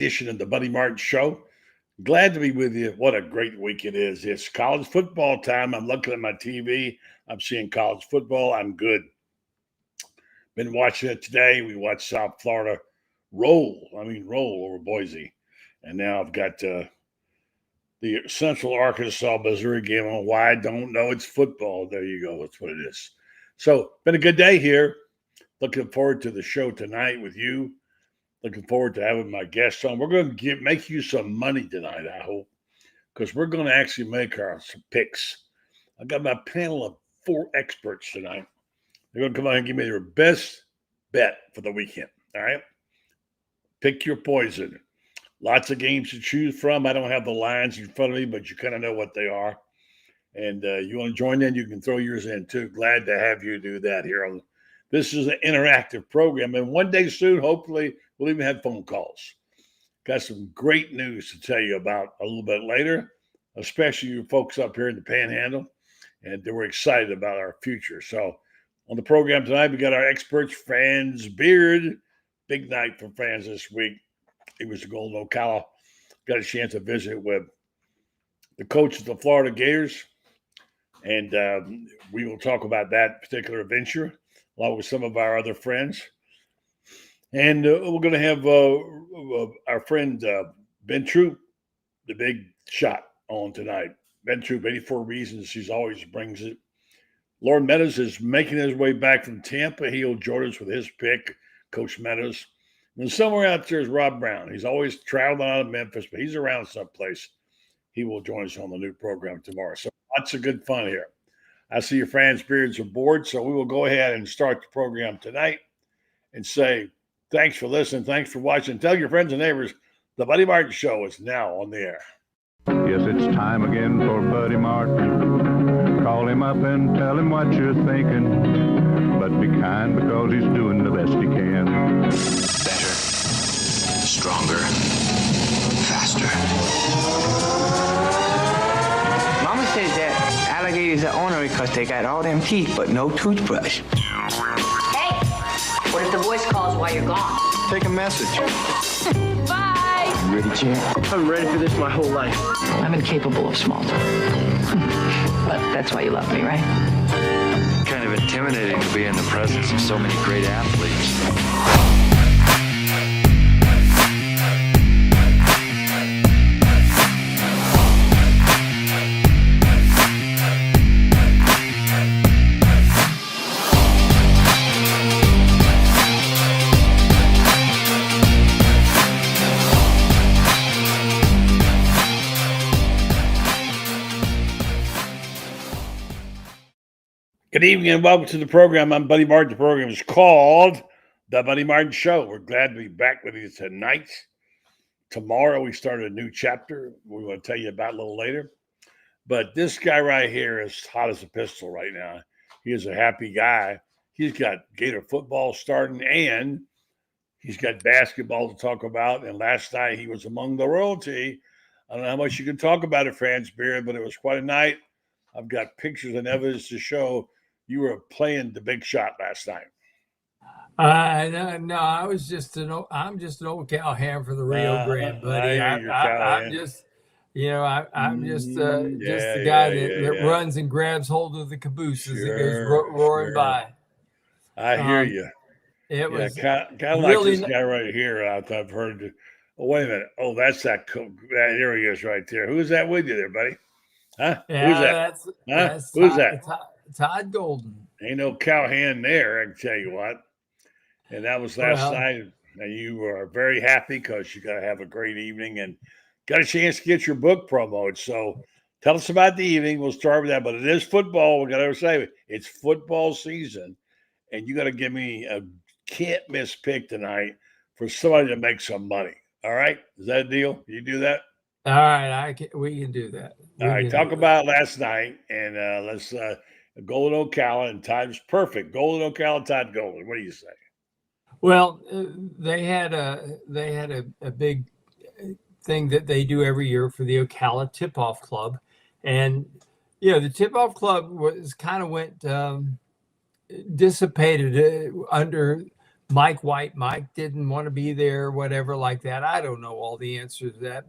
edition of the Buddy Martin Show. Glad to be with you. What a great week it is. It's college football time. I'm looking at my TV. I'm seeing college football. I'm good. Been watching it today. We watched South Florida roll over Boise. And now I've got the Central Arkansas, Missouri game on. Why I don't know. It's football. There you go. That's what it is. So, been a good day here. Looking forward to the show tonight with you. Looking forward to having my guests on. We're going to make you some money tonight, I hope, because we're going to actually make our picks. I've got my panel of 4 experts tonight. They're going to come out and give me their best bet for the weekend, all right? Pick your poison. Lots of games to choose from. I don't have the lines in front of me, but you kind of know what they are. And you want to join in, you can throw yours in too. Glad to have you do that here. This is an interactive program, and one day soon, hopefully, we'll even have phone calls. Got some great news to tell you about a little bit later, especially you folks up here in the Panhandle, and we're excited about our future. So on the program tonight, we got our experts, Franz Beard. Big night for Franz this week. He was to Golden Ocala. Got a chance to visit with the coach of the Florida Gators, and we will talk about that particular venture along with some of our other friends. And we're going to have our friend Ben Troupe, the big shot, on tonight. Ben Troupe, 84 Reasons. He always brings it. Loren Meadows is making his way back from Tampa. He'll join us with his pick, Coach Meadows. And somewhere out there is Rob Browne. He's always traveling out of Memphis, but he's around someplace. He will join us on the new program tomorrow. So lots of good fun here. I see your Franz Beards aboard, so we will go ahead and start the program tonight and say thanks for listening. Thanks for watching. Tell your friends and neighbors the Buddy Martin Show is now on the air. Yes, it's time again for Buddy Martin. Call him up and tell him what you're thinking. But be kind because he's doing the best he can. Better, stronger, faster. Mama says that alligators are ornery because they got all them teeth but no toothbrush. Hey, what if the voice calls while you're gone? Take a message. Bye. You ready, champ? I'm ready for this my whole life. I'm incapable of small talk. But that's why you love me, right? Kind of intimidating to be in the presence of so many great athletes. Good evening and welcome to the program. I'm Buddy Martin. The program is called The Buddy Martin Show. We're glad to be back with you tonight. Tomorrow we start a new chapter we want to tell you about a little later. But this guy right here is hot as a pistol right now. He is a happy guy. He's got Gator football starting and he's got basketball to talk about. And last night he was among the royalty. I don't know how much you can talk about it, Franz Beard, but it was quite a night. I've got pictures and evidence to show you were playing the big shot last night. No, I'm just an old cowhand for the Rio Grande, buddy. I'm just the guy that runs and grabs hold of the caboose as it goes roaring by. I hear you. It was kind of really like this guy right here. I've heard. Oh, wait a minute. Oh, that's that. There he is right there. Who's that with you there, buddy? Huh? Yeah, who's that? That's Who's that? Todd Golden. Ain't no cowhand there, I can tell you what. And that was last night. And you were very happy because you got to have a great evening and got a chance to get your book promoted. So tell us about the evening. We'll start with that. But it is football. We got to say it's football season. And you got to give me a can't miss pick tonight for somebody to make some money. All right? Is that a deal? You do that? All right, we can do that. All right, talk about last night, and let's Golden Ocala and Todd's perfect. Golden Ocala, Todd Golden. What do you say? Well, they had a big thing that they do every year for the Ocala Tip-Off Club, and the Tip-Off Club went dissipated under Mike White. Mike didn't want to be there, whatever like that. I don't know all the answers to that,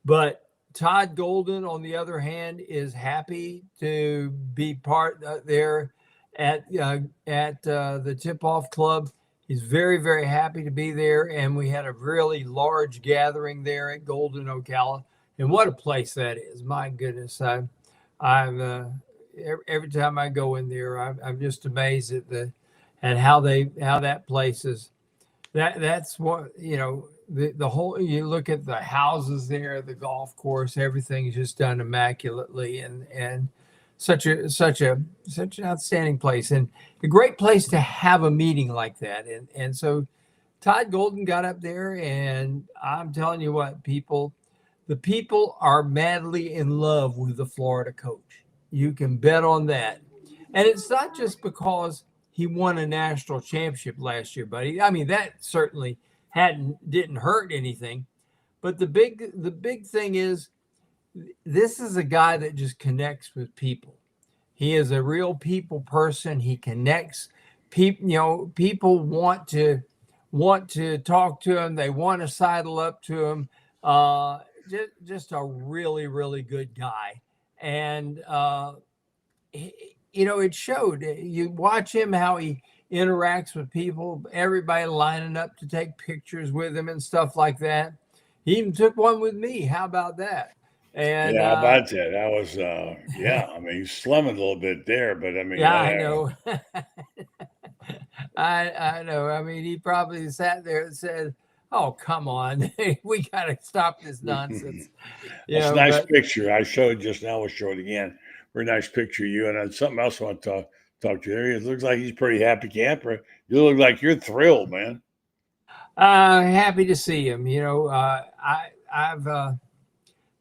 but Todd Golden, on the other hand, is happy to be part there at the Tip-Off Club. He's very, very happy to be there, and we had a really large gathering there at Golden, Ocala. And what a place that is! My goodness, I've every time I go in there, I'm just amazed at how that place is. That's what, the whole, you look at the houses there, the golf course, everything is just done immaculately, and such an outstanding place, and a great place to have a meeting like that. And so Todd Golden got up there, and I'm telling you what, the people are madly in love with the Florida coach. You can bet on that. And it's not just because he won a national championship last year, buddy. I mean, that certainly didn't hurt anything. But the big thing is, this is a guy that just connects with people. He is a real people person. He connects people. People want to talk to him. They want to sidle up to him. Just a really, really good guy. And it showed. You watch him, how he interacts with people, everybody lining up to take pictures with him and stuff like that. He even took one with me. How about that? And how about that? That was, I mean, he's slumming a little bit there, but I mean, I know. I know. I mean, he probably sat there and said, "Oh, come on, we got to stop this nonsense." It's a nice picture. I showed just now. We'll show it again. Very nice picture of you. And then something else I want to talk to you. There, it looks like he's a pretty happy camper. You look like you're thrilled, man. Happy to see him. I've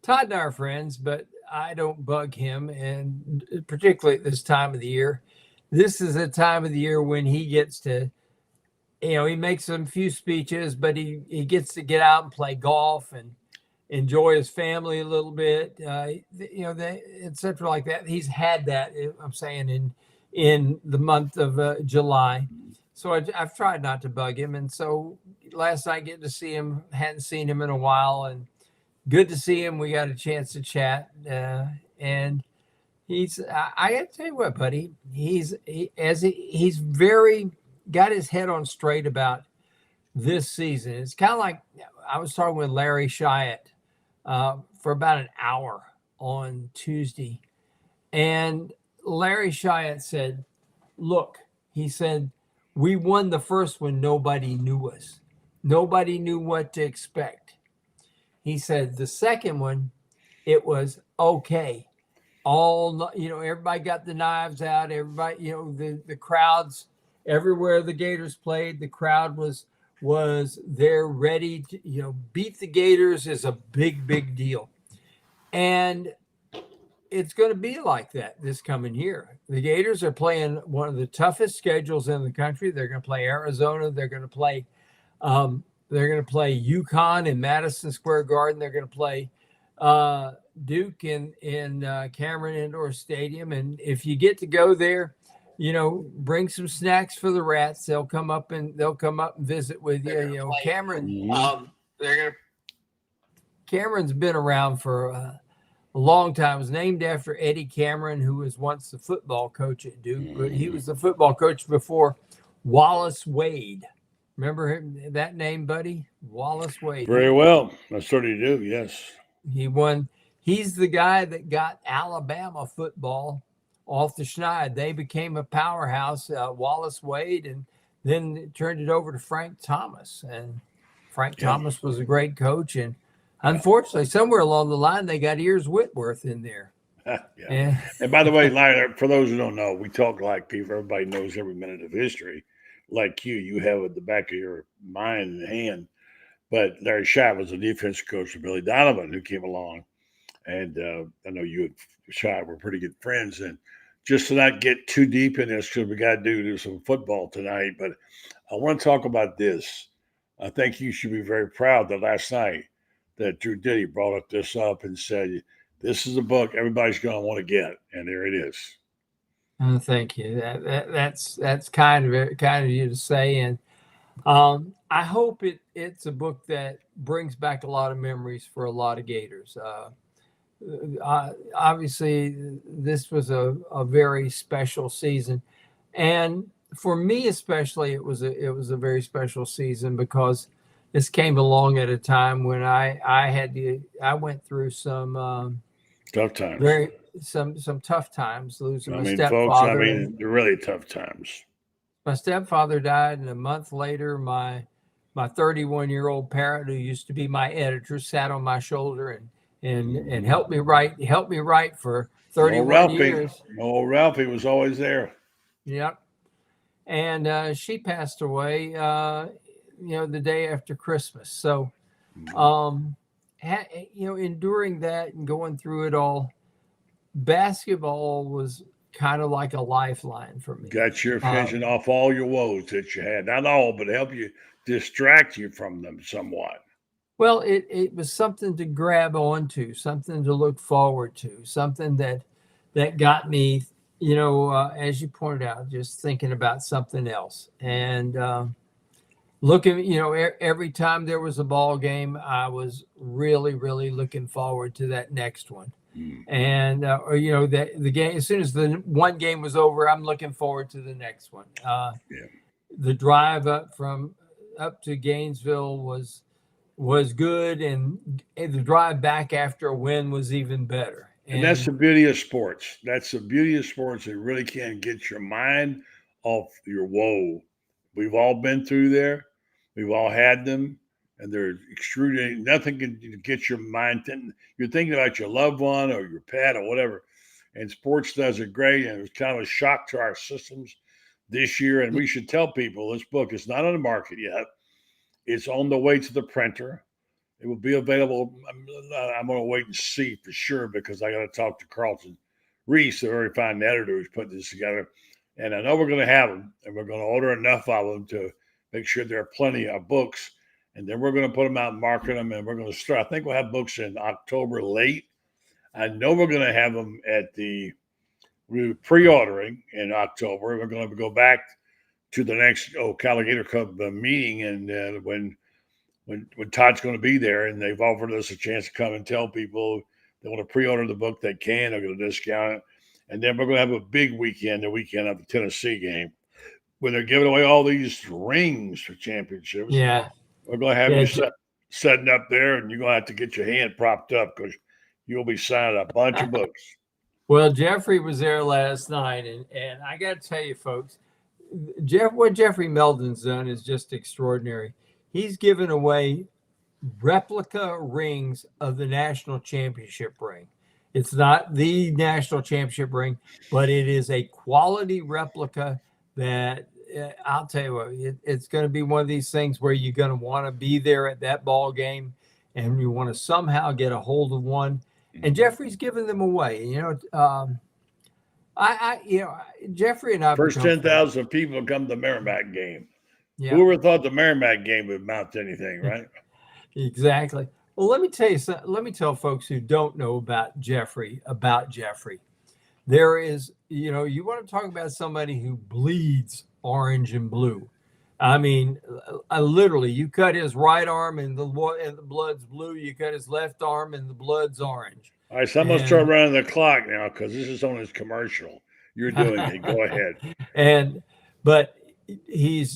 Todd and I are friends, but I don't bug him, and particularly at this time of the year. This is a time of the year when he gets to, he makes some few speeches, but he gets to get out and play golf and enjoy his family a little bit, et cetera, like that. He's had that, I'm saying, in the month of July. So I've tried not to bug him. And so last night, getting to see him, hadn't seen him in a while, and good to see him. We got a chance to chat, and I got to tell you what, buddy, he's very got his head on straight about this season. It's kind of like, I was talking with Larry Chiat for about an hour on Tuesday, and Larry Chiat said, "Look," he said, "we won the first one. Nobody knew us. Nobody knew what to expect." He said, "The second one, it was okay. Everybody got the knives out. Everybody, the crowds everywhere the Gators played, the crowd was there ready to, beat the Gators is a big, big deal. And it's going to be like that this coming year. The Gators are playing one of the toughest schedules in the country. They're going to play Arizona. They're going to play UConn in Madison Square Garden. They're going to play Duke in Cameron Indoor Stadium. And if you get to go there, bring some snacks for the rats. They'll come up and visit with you. Cameron, Cameron's been around for a long time. It was named after Eddie Cameron, who was once the football coach at Duke. But he was the football coach before Wallace Wade. Remember him, that name, buddy? Wallace Wade. Very well. I certainly do, yes. He won. He's the guy that got Alabama football off the schneid. They became a powerhouse, Wallace Wade, and then turned it over to Frank Thomas. And Frank Thomas was a great coach. And unfortunately, somewhere along the line, they got Ears Whitworth in there. And by the way, Larry, for those who don't know, we talk like people. Everybody knows every minute of history. Like you have at the back of your mind and hand. But Larry Chiat was a defense coach for Billy Donovan, who came along. And I know you and Chiat were pretty good friends. And just to not get too deep in this, because we got to do some football tonight. But I want to talk about this. I think you should be very proud that last night that Drew Diddy brought this up and said, this is a book everybody's going to want to get. And there it is. Thank you. That's kind of you to say. And I hope it's a book that brings back a lot of memories for a lot of Gators. Obviously, this was a very special season, and for me especially, it was a very special season because this came along at a time when I went through some Tough times. some tough times, losing my folks, stepfather. they're really tough times. My stepfather died, and a month later, my 31-year-old parent, who used to be my editor, sat on my shoulder and helped me write for 31 years. Old Ralphie was always there. Yep. And she passed away, the day after Christmas. So, enduring that and going through it all, basketball was kind of like a lifeline for me. Got your attention off all your woes that you had. Not all, but help you distract you from them somewhat. Well, it was something to grab onto, something to look forward to, something that got me, as you pointed out, just thinking about something else. And looking, every time there was a ball game, I was really, really looking forward to that next one. And the game, as soon as the one game was over, I'm looking forward to the next one. The drive up to Gainesville was good, and the drive back after a win was even better. And that's the beauty of sports. That's the beauty of sports. It really can get your mind off your woe. We've all been through there. We've all had them. And they're extruding. Nothing can get your mind. You're thinking about your loved one or your pet or whatever. And sports does it great. And it was kind of a shock to our systems this year. And we should tell people this book is not on the market yet. It's on the way to the printer. It will be available. I'm going to wait and see for sure because I got to talk to Carlton Reese, the very fine editor who's put this together. And I know we're going to have them. And we're going to order enough of them to make sure there are plenty of books. And then we're going to put them out and market them, and we're going to start. I think we'll have books in October late. I know we're going to have them we're pre-ordering in October. We're going to go back to the next Alligator Club meeting, and when Todd's going to be there, and they've offered us a chance to come and tell people they want to pre-order the book, they can. They're going to discount it. And then we're going to have a big weekend, the weekend of the Tennessee game, where they're giving away all these rings for championships. Yeah. We're going to have you setting up there, and you're going to have to get your hand propped up because you'll be signing a bunch of books. Well, Jeffrey was there last night, and I got to tell you, folks, what Jeffrey Meldon's done is just extraordinary. He's given away replica rings of the national championship ring. It's not the national championship ring, but it is a quality replica that I'll tell you what, it's going to be one of these things where you're going to want to be there at that ball game, and you want to somehow get a hold of one. And Jeffrey's giving them away. Jeffrey and I first 10,000 people come to the Merrimack game. Yeah. Who ever thought the Merrimack game would amount to anything, right? Exactly. Well, let me tell you something. Let me tell folks who don't know about Jeffrey. There is, you want to talk about somebody who bleeds orange and blue. I mean, literally, you cut his right arm and the blood's blue. You cut his left arm and the blood's orange. All right, so I'm going to start running the clock now because this is on his commercial. You're doing it. Go ahead. But he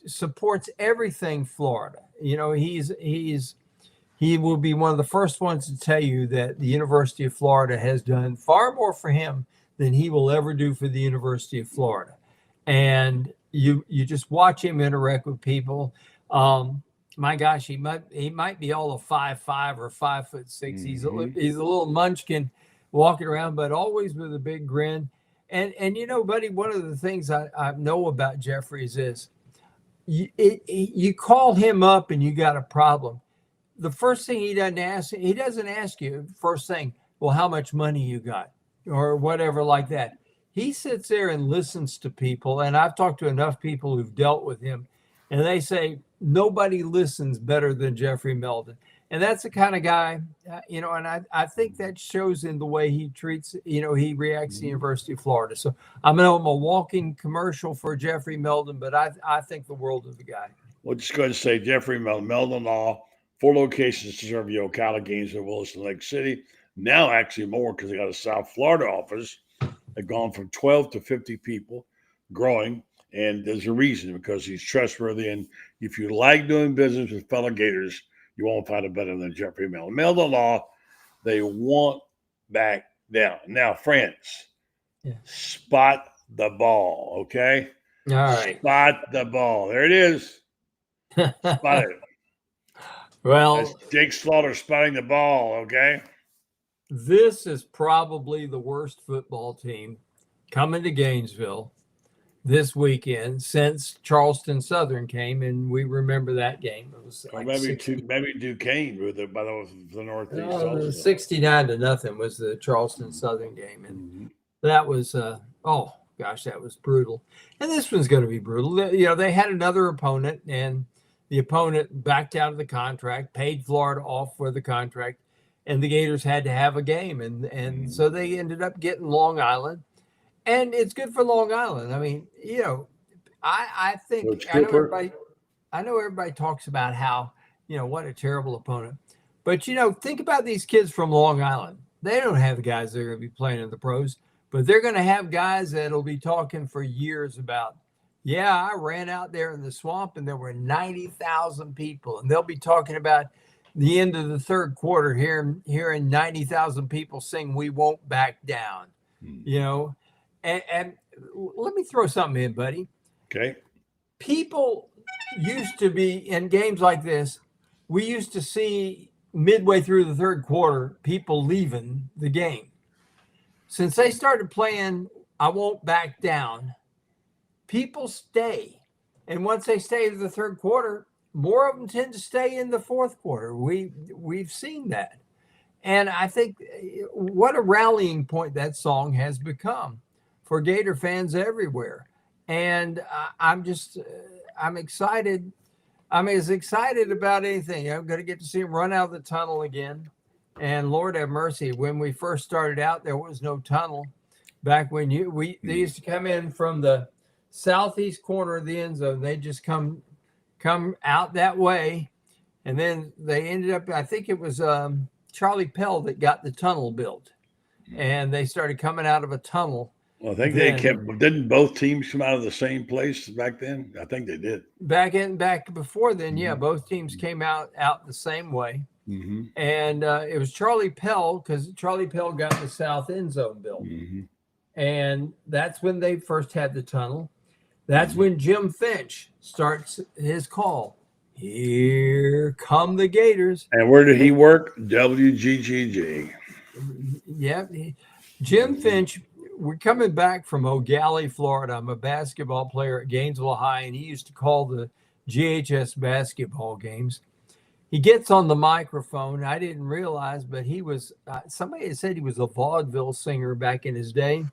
supports everything Florida. He will be one of the first ones to tell you that the University of Florida has done far more for him than he will ever do for the University of Florida. And you just watch him interact with people. My gosh, he might be all of 5'5" or 5'6". Mm-hmm. He's a little munchkin walking around, but always with a big grin. And buddy, one of the things I know about Jeffrey is this: you call him up and you got a problem. The first thing he doesn't ask you first thing, well, how much money you got or whatever like that. He sits there and listens to people. And I've talked to enough people who've dealt with him, and they say nobody listens better than Jeffrey Meldon. And that's the kind of guy, and I think that shows in the way he treats, he reacts to the University of Florida. So I'm a walking commercial for Jeffrey Meldon, but I think the world of the guy. We'll just go ahead and say Jeffrey Meldon Law, 4 locations to serve the Ocala games in Wilson Lake City. Now actually more because they got a South Florida office. They've gone from 12 to 50 people, growing. And there's a reason, because he's trustworthy. And if you like doing business with fellow Gators, you won't find it better than Jeffrey Meldon. Meldon Law, they want back down. Now, Franz, spot the ball, okay? All right. Spot the ball. There it is. Spot it. Well, that's Jake Slaughter spotting the ball, okay? This is probably the worst football team coming to Gainesville this weekend since Charleston Southern came, and we remember that game. It was like maybe Duquesne with the Northeast. 69-0 was the Charleston Southern game, and that was that was brutal. And this one's going to be brutal. They had another opponent, and the opponent backed out of the contract, paid Florida off for the contract, and the Gators had to have a game, and so they ended up getting Long Island. And it's good for Long Island. I mean, I think I know everybody talks about how, what a terrible opponent. But, think about these kids from Long Island. They don't have the guys that are going to be playing in the pros, but they're going to have guys that'll be talking for years about, I ran out there in the swamp and there were 90,000 people. And they'll be talking about the end of the third quarter hearing 90,000 people sing, "We Won't Back Down," And let me throw something in, buddy. Okay. People used to be in games like this. We used to see midway through the third quarter, people leaving the game. Since they started playing "I Won't Back Down," people stay. And once they stay to the third quarter, more of them tend to stay in the fourth quarter. We've seen that. And I think what a rallying point that song has become for Gator fans everywhere. And I'm excited. I'm as excited about anything. I'm going to get to see him run out of the tunnel again. And Lord have mercy, when we first started out, there was no tunnel. Back when they used to come in from the southeast corner of the end zone. They just come out that way. And then they ended up, I think it was Charlie Pell that got the tunnel built. And they started coming out of a tunnel. Well, I think didn't both teams come out of the same place back then? I think they did. Back before then, both teams came out the same way. Mm-hmm. And it was Charlie Pell, because Charlie Pell got the south end zone built. Mm-hmm. And that's when they first had the tunnel. That's when Jim Finch starts his call. Here come the Gators. And where did he work? WGGG. Yeah. Jim Finch, we're coming back from O'Galley, Florida. I'm a basketball player at Gainesville High, and he used to call the GHS basketball games. He gets on the microphone. I didn't realize, but he was somebody had said he was a vaudeville singer back in his day.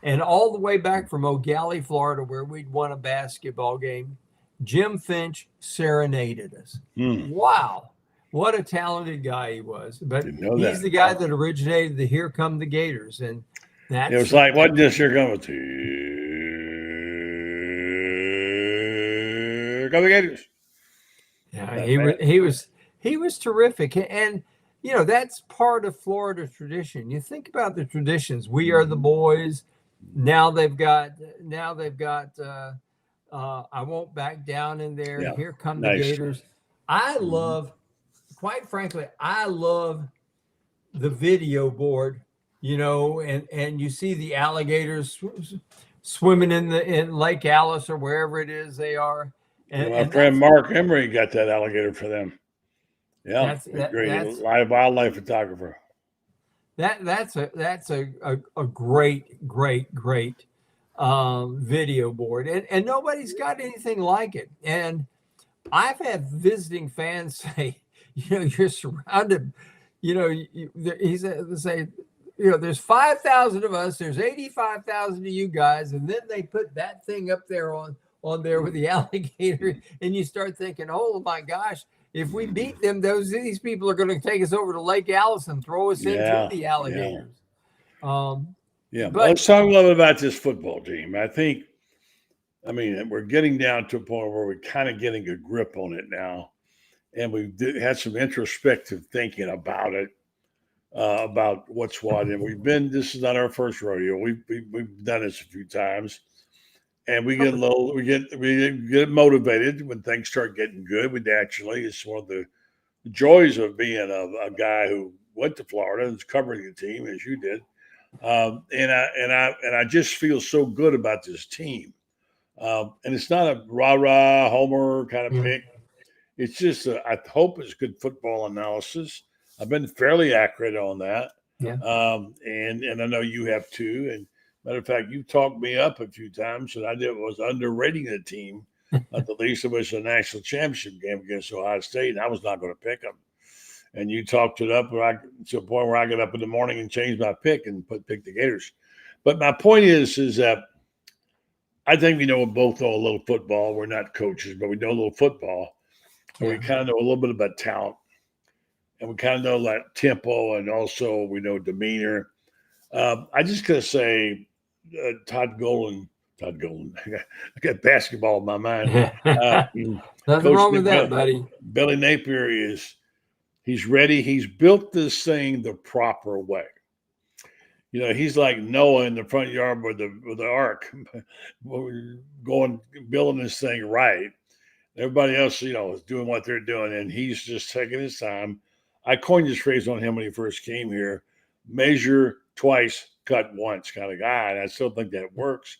And all the way back from O'Galley, Florida, where we'd won a basketball game, Jim Finch serenaded us. Wow. What a talented guy he was. But he's the guy that originated the "Here Come the Gators." And it was like, what just "Here Come the Gators"? Yeah, he was terrific. And that's part of Florida tradition. You think about the traditions. We are the boys. Now they've got "I Won't Back Down" in there. Yeah. Here come the Gators. I love, quite frankly, the video board, and you see the alligators swimming in Lake Alice or wherever it is they are. And my friend Mark Emery got that alligator for them. Yeah, great live wildlife photographer. That's a great video board, and nobody's got anything like it. And I've had visiting fans say, you're surrounded. He say, there's 5,000 of us. There's 85,000 of you guys, and then they put that thing up there on there with the alligator, and you start thinking, oh my gosh, If we beat them, these people are going to take us over to Lake Alice and throw us into the alligators. But But let's talk a little bit about this football team. I mean, we're getting down to a point where we're kind of getting a grip on it now, and we've had some introspective thinking about it, about what's what. And this is not our first rodeo. We've done this a few times, and we get motivated when things start getting good. It's one of the joys of being a guy who went to Florida and is covering the team as you did. And I just feel so good about this team. And it's not a rah-rah homer kind of pick. It's just I hope it's good football analysis. I've been fairly accurate on that. Yeah. And I know you have too. And matter of fact, you talked me up a few times that I was underrating the team. At the least it was a national championship game against Ohio State, and I was not going to pick them. And you talked it up to a point where I got up in the morning and changed my pick and pick the Gators. But my point is that I think we both know a little football. We're not coaches, but we know a little football. And we kind of know a little bit about talent. And we kind of know that tempo, and also we know demeanor. I just got to say, Todd Golden, I got basketball in my mind. Nothing wrong with that, buddy. Billy Napier he's ready. He's built this thing the proper way. He's like Noah in the front yard with the ark, building this thing right. Everybody else, is doing what they're doing, and he's just taking his time. I coined this phrase on him when he first came here: measure twice, cut once kind of guy. And I still think that works.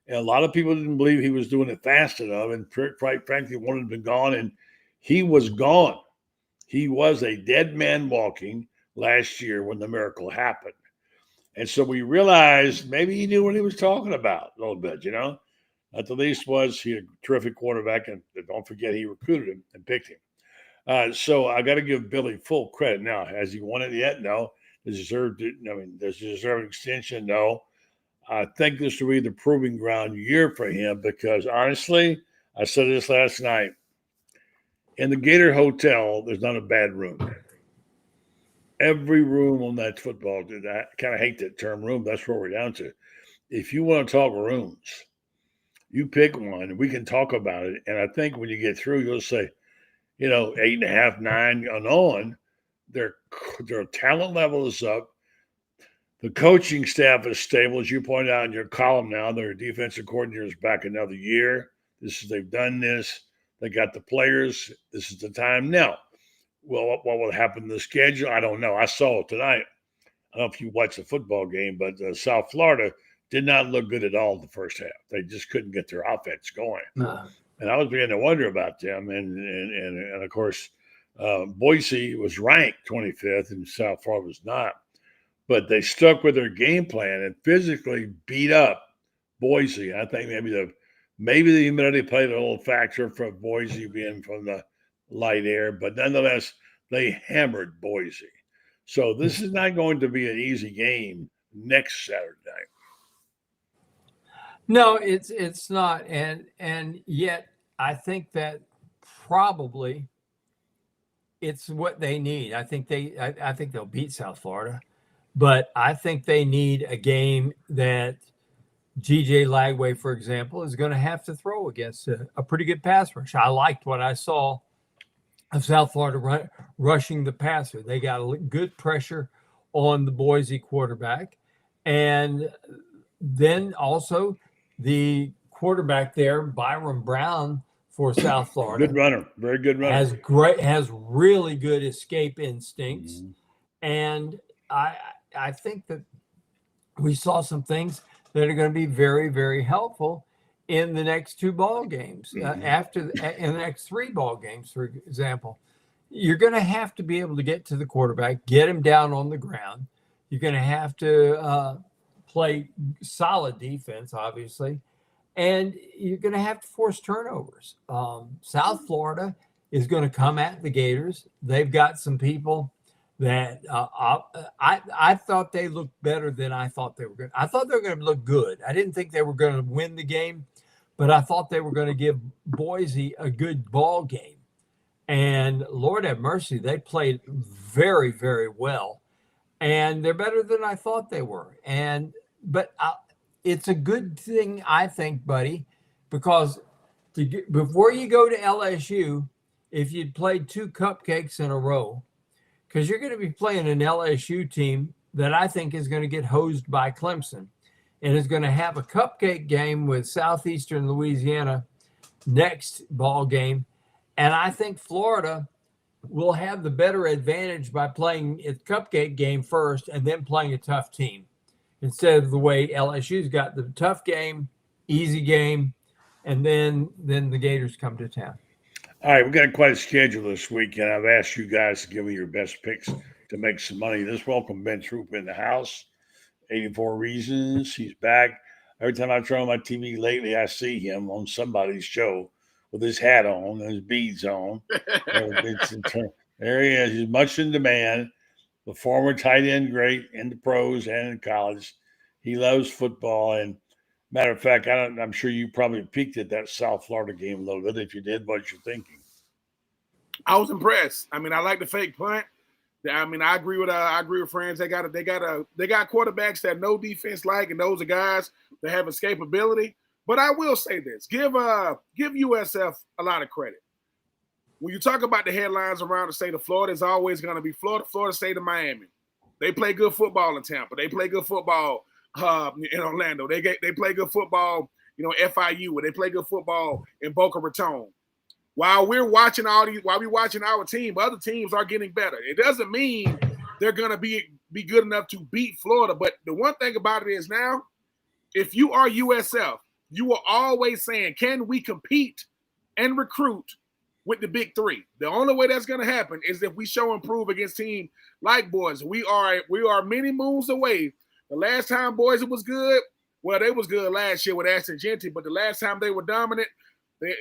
And a lot of people didn't believe he was doing it fast enough, and quite frankly, wanted to be gone, and he was gone. He was a dead man walking last year when the miracle happened. And so we realized maybe he knew what he was talking about a little bit, At the least he had a terrific quarterback, and don't forget he recruited him and picked him. So I got to give Billy full credit. Now, has he won it yet? No. Does he deserve an extension? No. I think this will be the proving ground year for him because, honestly, I said this last night. In the Gator Hotel, there's not a bad room. Every room on that football, I kind of hate that term room. That's where we're down to. If you want to talk rooms, you pick one, and we can talk about it. And I think when you get through, you'll say, 8.5, 9 and on, their talent level is up. The coaching staff is stable, as you pointed out in your column now. Their defensive coordinator is back another year. They've done this. They got the players. This is the time. Now, well, what will happen to the schedule? I don't know. I saw it tonight. I don't know if you watched the football game, but South Florida did not look good at all in the first half. They just couldn't get their offense going. No. And I was beginning to wonder about them. And of course, Boise was ranked 25th and South Florida was not. But they stuck with their game plan and physically beat up Boise. I think maybe the humidity played a little factor for Boise being from the light air, but nonetheless, they hammered Boise. So this is not going to be an easy game next Saturday night. No, it's not, and yet I think that probably it's what they need. I think they'll beat South Florida, but I think they need a game that G.J. Lagway, for example, is going to have to throw against a pretty good pass rush. I liked what I saw of South Florida rushing the passer. They got a good pressure on the Boise quarterback. And then also the quarterback there, Byron Browne for South Florida. Good runner, very good runner. Has really good escape instincts. Mm-hmm. And I think that we saw some things that are going to be very, very helpful in the next 2 ball games. In the next 3 ball games, for example. You're going to have to be able to get to the quarterback, get him down on the ground. You're going to have to play solid defense, obviously, and you're going to have to force turnovers. South Florida is going to come at the Gators. They've got some people that I thought they looked better than I thought they were going to. I thought they were going to look good. I didn't think they were going to win the game, but I thought they were going to give Boise a good ball game. And Lord have mercy, they played very, very well. And they're better than I thought they were. But it's a good thing, I think, buddy, because before you go to LSU, if you'd played 2 cupcakes in a row, because you're going to be playing an LSU team that I think is going to get hosed by Clemson and is going to have a cupcake game with Southeastern Louisiana next ball game. And I think Florida will have the better advantage by playing its cupcake game first and then playing a tough team instead of the way LSU's got the tough game, easy game, and then the Gators come to town. All right, we've got quite a schedule this week, and I've asked you guys to give me your best picks to make some money. Let's welcome Ben Troupe in the house. 84 Reasons. He's back. Every time I turn on my TV lately, I see him on somebody's show with his hat on and his beads on. There he is. He's much in demand. The former tight end great in the pros and in college. He loves football. And matter of fact, I'm sure you probably peeked at that South Florida game a little bit. If you did, what you're thinking? I was impressed. I mean, I like the fake punt. I mean, I agree with Franz. They got quarterbacks that no defense like, and those are guys that have escapability. But I will say this: give USF a lot of credit. When you talk about the headlines around the state of Florida, it's always going to be Florida, Florida State, and Miami. They play good football in Tampa. They play good football in Orlando. They play good football, FIU. They play good football in Boca Raton. While we're watching our team, other teams are getting better. It doesn't mean they're going to be good enough to beat Florida. But the one thing about it is now, if you are USF, you are always saying, can we compete and recruit with the big three? The only way that's going to happen is if we show and prove against teams like Boise. We are many moons away. The last time Boise was good, well, they was good last year with Ashton Genty, but the last time they were dominant,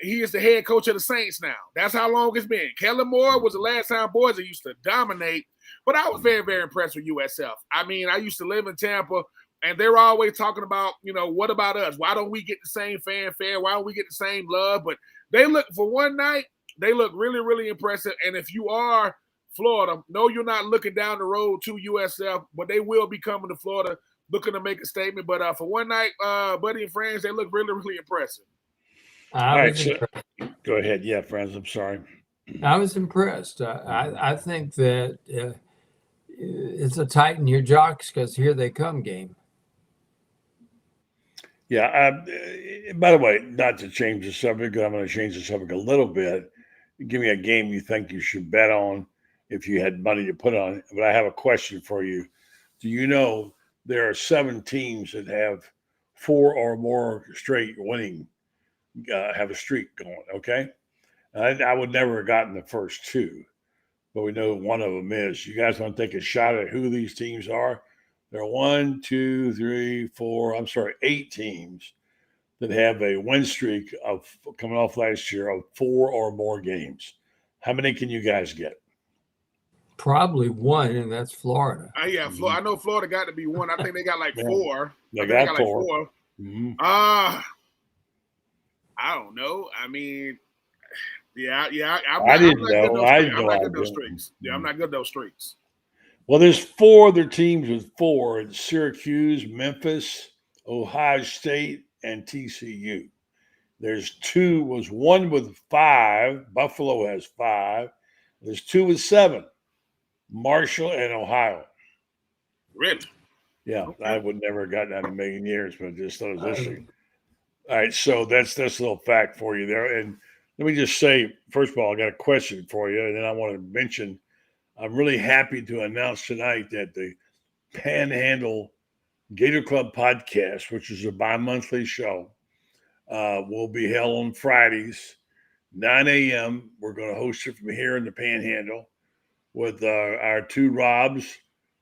he is the head coach of the Saints now. That's how long it's been. Kellen Moore was the last time Boise used to dominate, but I was very, very impressed with USF. I mean, I used to live in Tampa, and they were always talking about, what about us? Why don't we get the same fanfare? Why don't we get the same love? But they look, for one night, they look really, really impressive. And if you are Florida, no, you're not looking down the road to USF, but they will be coming to Florida looking to make a statement. But for one night, Buddy and Franz, they look really, really impressive. All right, so go ahead. Yeah, Franz, I'm sorry. I was impressed. I think that it's a tighten your jocks because here they come game. Yeah. By the way, not to change the subject, I'm going to change the subject a little bit. Give me a game you think you should bet on if you had money to put on it. But I have a question for you. Do you know there are 7 teams that have 4 or more straight winning, have a streak going, okay? I would never have gotten the first 2, but we know one of them is. You guys want to take a shot at who these teams are? There are 8 teams that have a win streak of coming off last year of 4 or more games. How many can you guys get? Probably 1, and that's Florida. Yeah, I know Florida got to be 1. I think they got like 4. They got 4. Like 4. Mm-hmm. I don't know. I mean, I didn't know. I'm not good those streaks. Yeah, I'm not good those streaks. Well, there's 4 other teams with 4. It's Syracuse, Memphis, Ohio State, and TCU. There's 1 with 5. Buffalo has 5. There's 2 with 7. Marshall and Ohio. Really? Yeah, okay. I would never have gotten that in a million years, but just thought it was interesting. All right, so that's a little fact for you there. And let me just say, first of all, I got a question for you, and then I want to mention I'm really happy to announce tonight that the Panhandle Gator Club podcast, which is a bi-monthly show, will be held on Fridays, 9 a.m. We're going to host it from here in the Panhandle with our 2 Robs,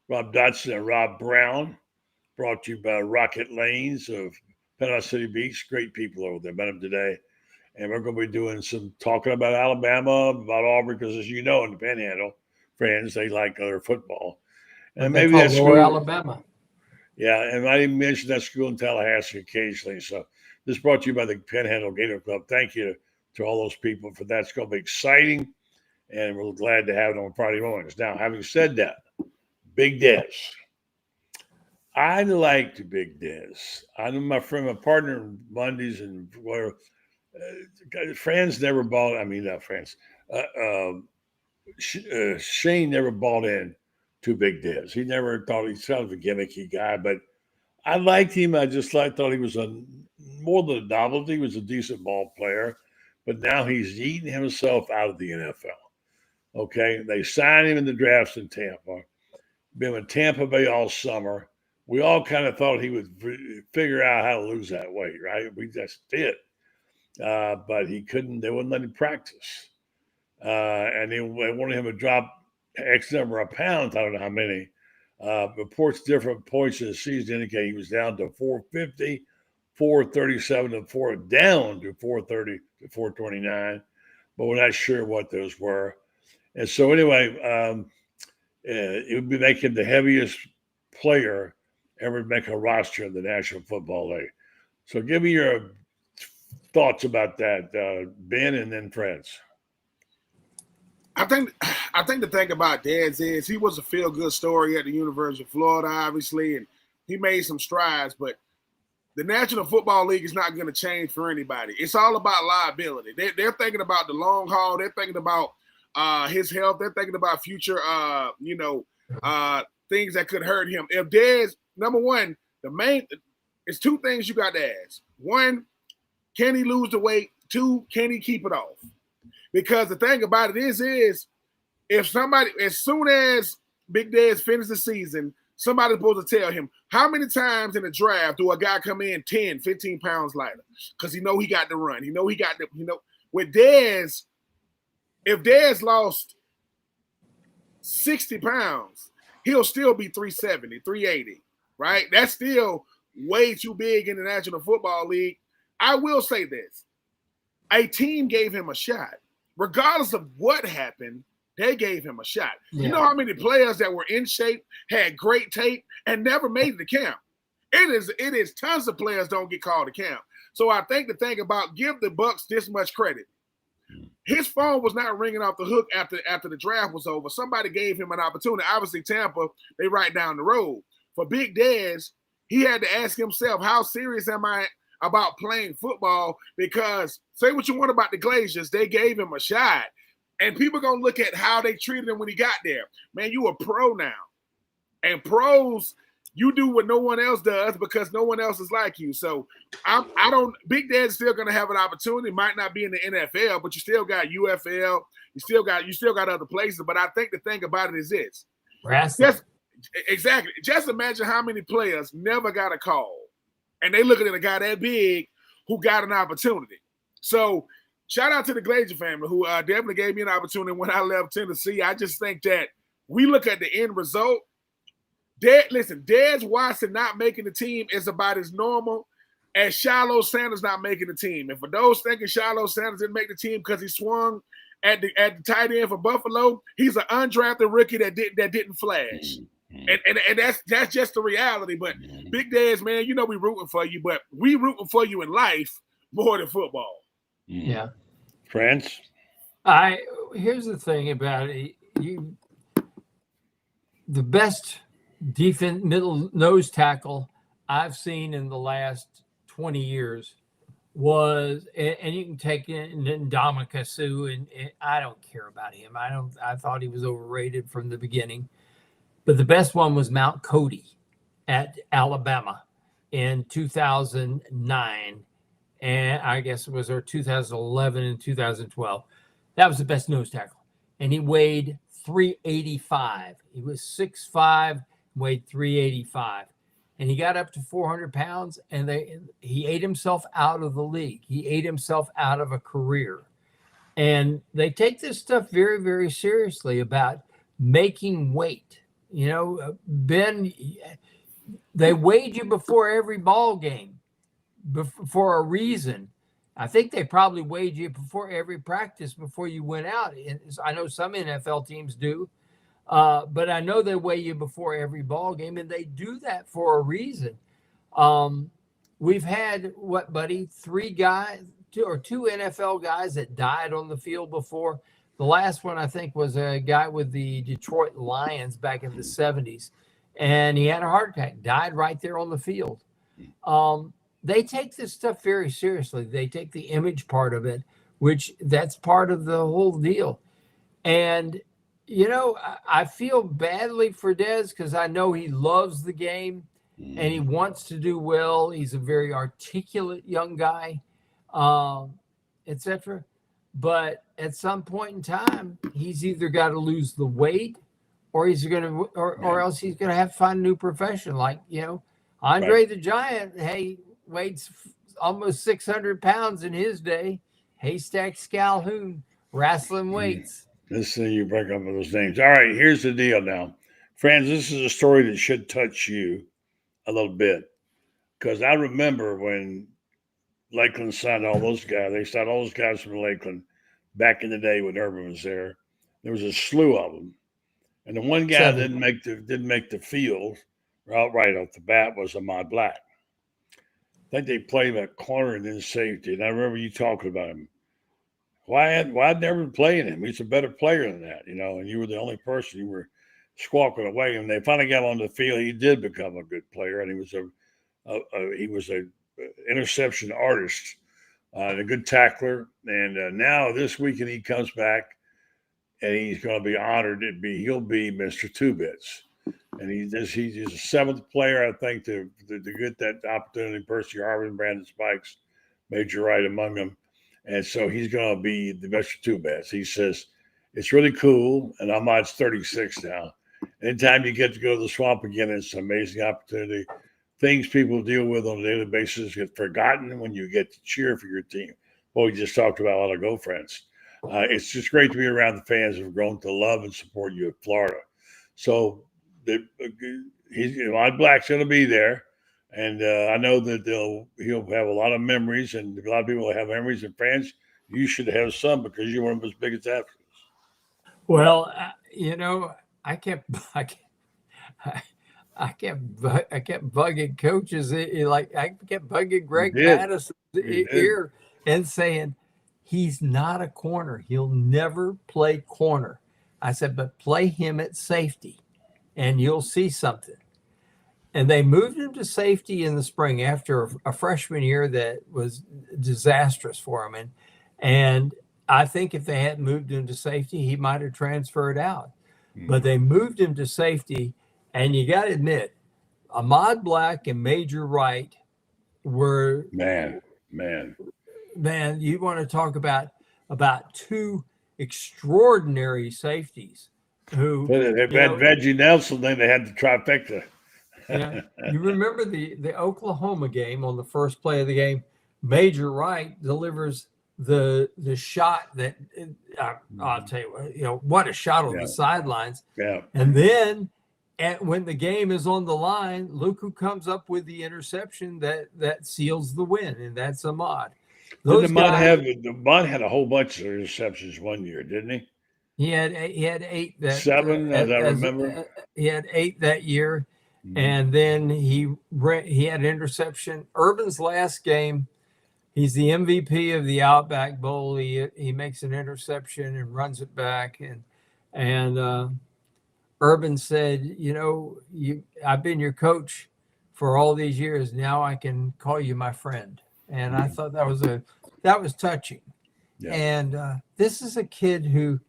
Rob Dotson and Rob Browne, brought to you by Rocket Lanes of Panama City Beach. Great people over there. Met them today. And we're going to be doing some talking about Alabama, about Auburn, because as you know, in the Panhandle, friends, they like other football. And maybe that's school, Alabama. Yeah, and I even mentioned that school in Tallahassee occasionally. So this brought to you by the Panhandle Gator Club. Thank you to all those people for that. It's going to be exciting. and we're glad to have it on Friday mornings. Now, having said that, Big Des. I liked Big Des. I know my partner Mondays and whatever. Franz never bought. I mean, not Franz. Shane never bought in to Big Des. He never thought he's kind of a gimmicky guy, but I liked him. I just thought he was more than a novelty. He was a decent ball player, but now he's eating himself out of the NFL. Okay, they signed him in the drafts in Tampa. Been with Tampa Bay all summer. We all kind of thought he would figure out how to lose that weight, right? We just did. But he couldn't. They wouldn't let him practice. And they wanted him to drop X number of pounds. I don't know how many. Reports different points in the season indicate he was down to 450, 437, and down to 430 to 429. But we're not sure what those were. And so anyway, it would be making the heaviest player ever make a roster in the National Football League. So give me your thoughts about that, Ben, and then Franz. I think the thing about Dez is he was a feel-good story at the University of Florida, obviously, and he made some strides, but the National Football League is not going to change for anybody. It's all about liability. They're thinking about the long haul. They're thinking about his health. They're thinking about future, things that could hurt him. If Dez, number one, it's two things you got to ask. One, can he lose the weight? Two, can he keep it off? Because the thing about it is if somebody, as soon as Big Dez finishes the season, somebody's supposed to tell him how many times in the draft do a guy come in 10, 15 pounds lighter? Because he got to run. With Dez, if Dez lost 60 pounds, he'll still be 370, 380, right? That's still way too big in the National Football League. I will say this. A team gave him a shot. Regardless of what happened, they gave him a shot. Yeah. You know how many players that were in shape, had great tape, and never made it to camp? It is tons of players don't get called to camp. So I think the thing about give the Bucs this much credit. His phone was not ringing off the hook after the draft was over. Somebody gave him an opportunity. Obviously, Tampa, they right down the road. For Big Dez, he had to ask himself, how serious am I about playing football? Because say what you want about the Glaciers, they gave him a shot. And people going to look at how they treated him when he got there. Man, you a pro now. And pros, you do what no one else does because no one else is like you. So Big Dad's still going to have an opportunity. Might not be in the NFL, but you still got UFL. You still got other places. But I think the thing about it is this. Exactly. Just imagine how many players never got a call. And they looking at a guy that big who got an opportunity. So shout out to the Glazer family who definitely gave me an opportunity when I left Tennessee. I just think that we look at the end result. Dez Watson not making the team is about as normal as Shiloh Sanders not making the team. And for those thinking Shiloh Sanders didn't make the team because he swung at the tight end for Buffalo, he's an undrafted rookie that didn't flash. And that's just the reality. But Big Dez, man, we rooting for you, but we rooting for you in life more than football. Yeah. Franz? Here's the thing about it. The best defense middle nose tackle I've seen in the last 20 years was, and you can take in Ndamukong Suh, and I don't care about him. I thought he was overrated from the beginning. But the best one was Mount Cody at Alabama in 2009. And I guess it was 2011 and 2012. That was the best nose tackle. And he weighed 385. He was 6'5", weighed 385. And he got up to 400 pounds, and he ate himself out of the league. He ate himself out of a career. And they take this stuff very, very seriously about making weight. Ben, they weighed you before every ball game for a reason. I think they probably weighed you before every practice before you went out. I know some NFL teams do, but I know they weigh you before every ball game, and they do that for a reason. We've had, two NFL guys that died on the field before. The last one, I think, was a guy with the Detroit Lions back in the 70s. And he had a heart attack, died right there on the field. They take this stuff very seriously. They take the image part of it, which that's part of the whole deal. And, I feel badly for Dez because I know he loves the game and he wants to do well. He's a very articulate young guy, etc. But at some point in time, he's either got to lose the weight or he's going to, or else he's going to have to find a new profession. Like, Andre the Giant, hey, weighs almost 600 pounds in his day. Haystack Calhoun, wrestling weights. Listen, you break up with those names. All right, here's the deal now. Franz, this is a story that should touch you a little bit. Because I remember when Lakeland signed all those guys, they signed all those guys from Lakeland back in the day when Urban was there. There was a slew of them. And the one guy that didn't make the field right off the bat was Ahmad Black. I think they played him at corner and then safety. And I remember you talking about him. Why never playing him? He's a better player than that, and you were the only person you were squawking away. And they finally got on the field. He did become a good player, and he was a interception artist, a good tackler. And now this weekend he comes back, and he's going to be honored. He'll be Mr. Two Bits, and he's a seventh player, I think, to get that opportunity. Percy Harvin, Brandon Spikes, Major Wright among them. And so he's going to be the Mr. Two Bits. He says, it's really cool. And Ahmad's 36 now. Anytime you get to go to the swamp again, it's an amazing opportunity. Things people deal with on a daily basis get forgotten when you get to cheer for your team. Well, we just talked about a lot of Go Friends. It's just great to be around the fans who have grown to love and support you at Florida. So Ahmad Black's going to be there. And I know that he'll have a lot of memories, and a lot of people will have memories. And fans, you should have some because you're one of his biggest athletes. Well, I kept bugging coaches. I kept bugging Greg Madison's ear and saying he's not a corner. He'll never play corner. I said, but play him at safety, and you'll see something. And they moved him to safety in the spring after a freshman year that was disastrous for him. And I think if they hadn't moved him to safety, he might have transferred out. But they moved him to safety. And you got to admit, Ahmad Black and Major Wright were man. You want to talk about two extraordinary safeties who they had Veggie Nelson, then they had the trifecta. You remember the Oklahoma game on the first play of the game, Major Wright delivers the shot that I'll tell you what a shot on the sidelines. Yeah. And then when the game is on the line, look who comes up with the interception that seals the win, and that's Ahmad. Ahmad had a whole bunch of interceptions one year, didn't he? He had 8 7, as I remember. He had 8 that year. And then he had an interception. Urban's last game, he's the MVP of the Outback Bowl. He makes an interception and runs it back. And Urban said, I've been your coach for all these years. Now I can call you my friend. And I thought that was touching. Yeah. And this is a kid who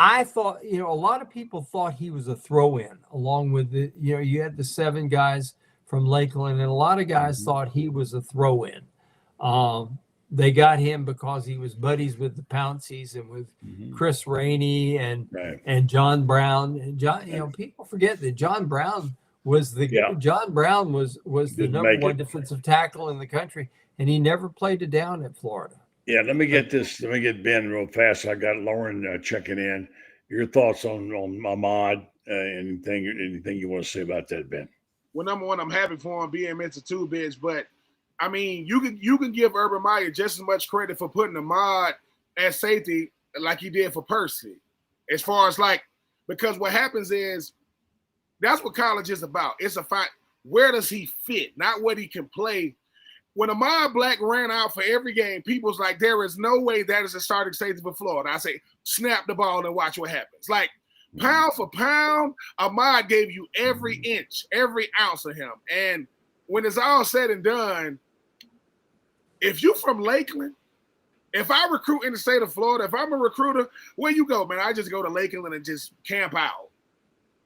I thought, a lot of people thought he was a throw-in along with you had the 7 guys from Lakeland, and a lot of guys thought he was a throw-in. They got him because he was buddies with the Pounceys and with Chris Rainey and John Browne. And John, people forget that John Browne was the number 1 defensive tackle in the country, and he never played it down at Florida. Yeah, let me get Ben real fast. I got Loren checking in. Your thoughts on Ahmad? Anything you want to say about that, Ben? Well, number one, I'm happy for him being Mr. Two Bits, but I mean, you can give Urban Meyer just as much credit for putting Ahmad at safety like he did for Percy. As far as because what happens is that's what college is about. It's a fight. Where does he fit? Not what he can play. when Ahmad Black ran out for every game, people's like, there is no way that is a starting safety for Florida. I say, snap the ball and watch what happens. Like, pound for pound, Ahmad gave you every inch, every ounce of him. And when it's all said and done, if you from Lakeland, if I recruit in the state of Florida, if I'm a recruiter, where you go, man? I just go to Lakeland and just camp out.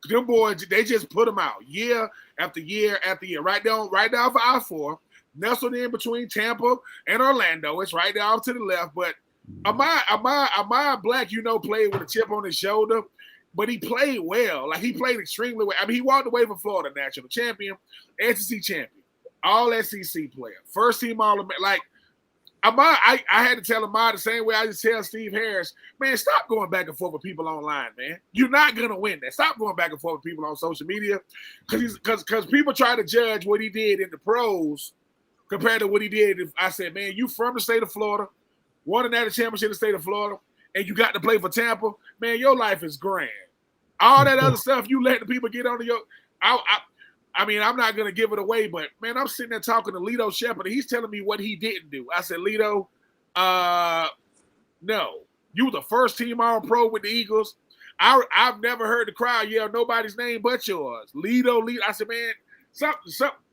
Them boys, they just put them out year after year after year. Right down for I-4, nestled in between Tampa and Orlando. It's right down to the left. But Ahmad Black, played with a chip on his shoulder, but he played well. Like, he played extremely well. I mean, he walked away from Florida, national champion, SEC champion, all SEC player, first team All-American. Like, Ahmad, I had to tell Ahmad the same way I just tell Steve Harris, man, stop going back and forth with people online, man. You're not going to win that. Stop going back and forth with people on social media because people try to judge what he did in the pros compared to what he did. I said, man, you from the state of Florida, won a national championship in the state of Florida, and you got to play for Tampa, man, your life is grand. All that other stuff you let the people get under your I mean, I'm not going to give it away, but, man, I'm sitting there talking to Lito Shepherd, and he's telling me what he didn't do. I said, Lito, no. You were the first team All-Pro with the Eagles. I've never heard the crowd yell nobody's name but yours. Lito. I said, man,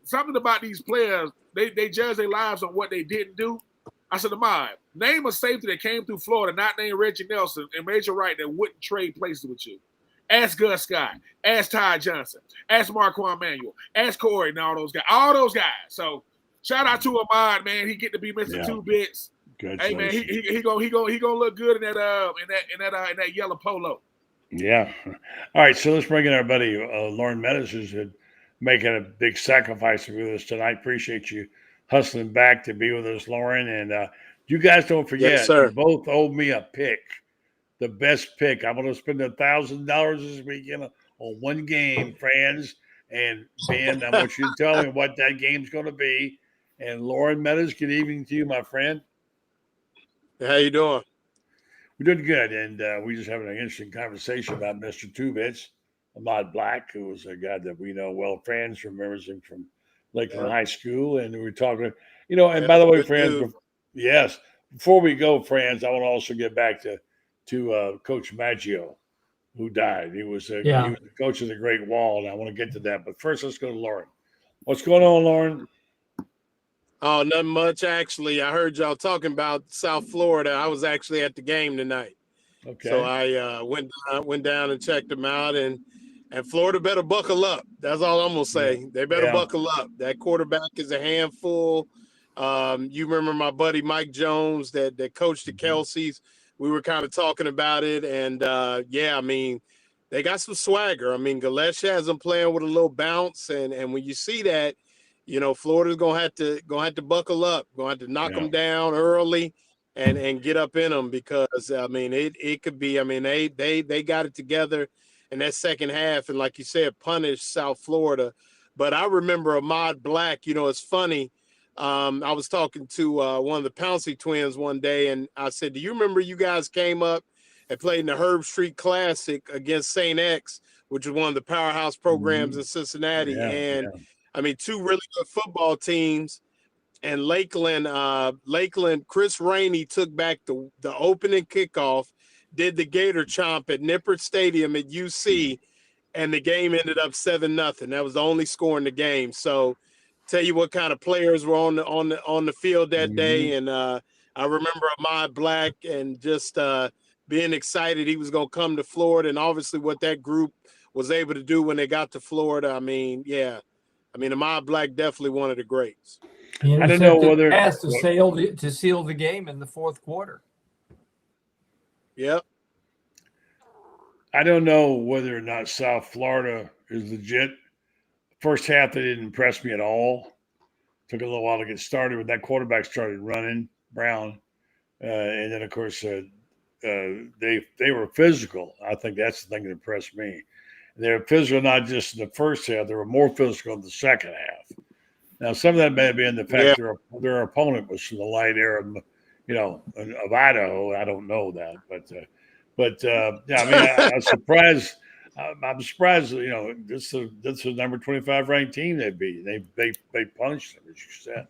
something about these players, they judge their lives on what they didn't do. I said, Ahmad, name a safety that came through Florida, not named Reggie Nelson, and Major Wright that wouldn't trade places with you. Ask Gus Scott. Ask Ty Johnson. Ask Marquand Manuel. Ask Corey and all those guys. All those guys. So shout out to Ahmad, man. He get to be Mr. 2 Bits. Hey man, he gonna look good in that yellow polo. Yeah. All right. So let's bring in our buddy Loren Meadows, who's making a big sacrifice to be with us tonight. Appreciate you hustling back to be with us, Loren. And you guys don't forget, you both owe me a pick. The best pick. I'm going to spend $1,000 this weekend on one game, Franz. And Ben, I want you to tell me what that game's going to be. And Loren Meadows, good evening to you, my friend. How you doing? We're doing good. And we just having an interesting conversation about Mr. Two Bits, Ahmad Black, who was a guy that we know well. Franz remembers him from Lakeland High School. And we were talking, and by the way, Franz, yes, before we go, Franz, I want to also get back to Coach Maggio, who died. He was the coach of the Great Wall, and I want to get to that. But first, let's go to Loren. What's going on, Loren? Oh, nothing much, actually. I heard y'all talking about South Florida. I was actually at the game tonight. Okay. So I went down and checked them out, and Florida better buckle up. That's all I'm going to say. They better buckle up. That quarterback is a handful. You remember my buddy Mike Jones that coached the Kelseys. We were kind of talking about it, and I mean, they got some swagger. I mean, Galesh has them playing with a little bounce, and when you see that, Florida's gonna have to buckle up, gonna have to knock them down early, and get up in them because I mean, it could be. I mean, they got it together in that second half, and like you said, punished South Florida. But I remember Ahmad Black. It's funny. I was talking to one of the Pouncey twins one day, and I said, do you remember you guys came up and played in the Herb Street Classic against St. X, which is one of the powerhouse programs in Cincinnati? I mean, two really good football teams. And Lakeland, Chris Rainey took back the opening kickoff, did the Gator Chomp at Nippert Stadium at UC, and the game ended up 7-0. That was the only score in the game. So tell you what kind of players were on the field that day. And I remember Ahmad Black and just being excited he was going to come to Florida, and obviously what that group was able to do when they got to Florida. I mean, Ahmad Black definitely one of the greats. I don't know whether to seal the game in the fourth quarter. Yep. I don't know whether or not South Florida is legit. First half, they didn't impress me at all. Took a little while to get started when that quarterback started running, Browne. And then, of course, they were physical. I think that's the thing that impressed me. They were physical not just in the first half. They were more physical in the second half. Now, some of that may have been the fact their opponent was from the light air of Idaho. I don't know that. I'm surprised. I'm surprised. This is the number 25 ranked team they beat. They punished them, as you said.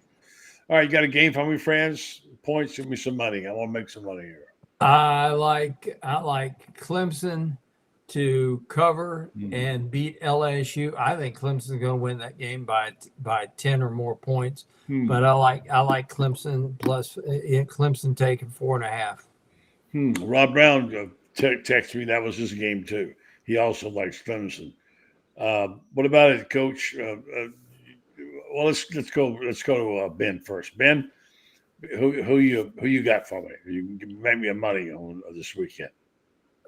All right, you got a game for me, Franz? Points, give me some money. I want to make some money here. I like Clemson to cover and beat LSU. I think Clemson's going to win that game by 10 or more points. But I like Clemson plus Clemson taking 4.5. Rob Browne texted me that was his game too. He also likes Clemson. What about it, Coach? Well, let's go to Ben first. Ben, who you got for me? You can make me a money on this weekend.